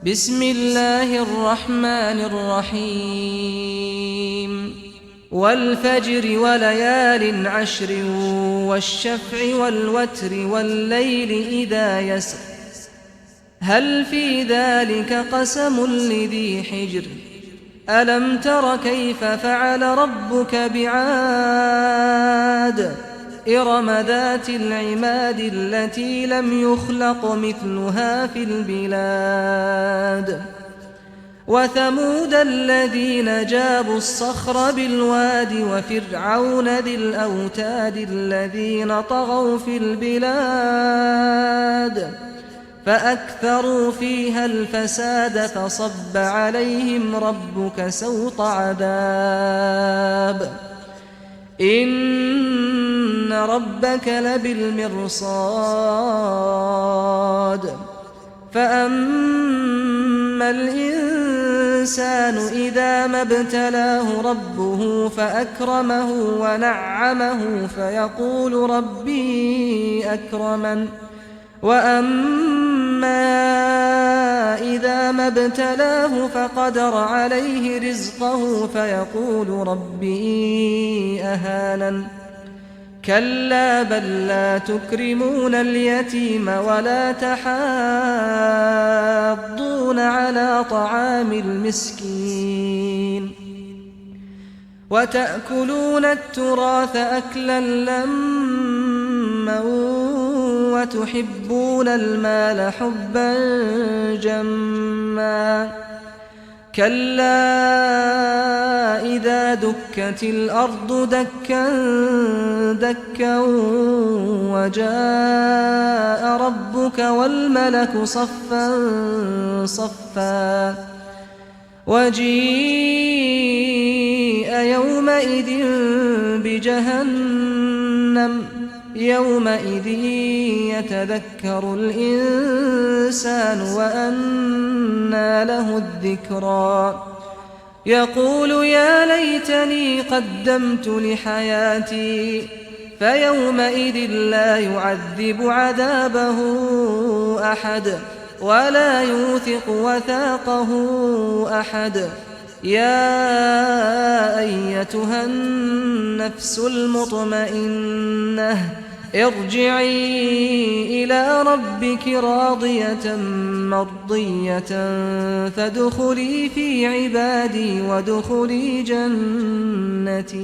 بسم الله الرحمن الرحيم والفجر وليال عشر والشفع والوتر والليل إذا يسر هل في ذلك قسم لذي حجر ألم تر كيف فعل ربك بعاد إرم ذات العماد التي لم يخلق مثلها في البلاد وثمود الذين جابوا الصخر بالواد وفرعون ذي الأوتاد الذين طغوا في البلاد فأكثروا فيها الفساد فصب عليهم ربك سوط عذاب إن ربك لبالمرصاد فأما الإنسان إذا ما ابتلاه ربه فأكرمه ونعمه فيقول ربي أكرمن وأما إذا ما ابتلاه فقدر عليه رزقه فيقول ربي أهانن كلا بل لا تكرمون اليتيم ولا تحاضون على طعام المسكين وتأكلون التراث أكلا لما وتحبون المال حبا جما كلا إذا دكت الأرض دكا دكا وجاء ربك والملك صفا صفا وجيء يومئذ بجهنم يومئذ يتذكر الإنسان وأنى له الذكرى يقول يا ليتني قدمت لحياتي فيومئذ لا يعذب عذابه أحد ولا يوثق وثاقه أحد يا أيتها النفس المطمئنة ارجعي إلى ربك راضية مرضية فادخلي في عبادي وادخلي جنتي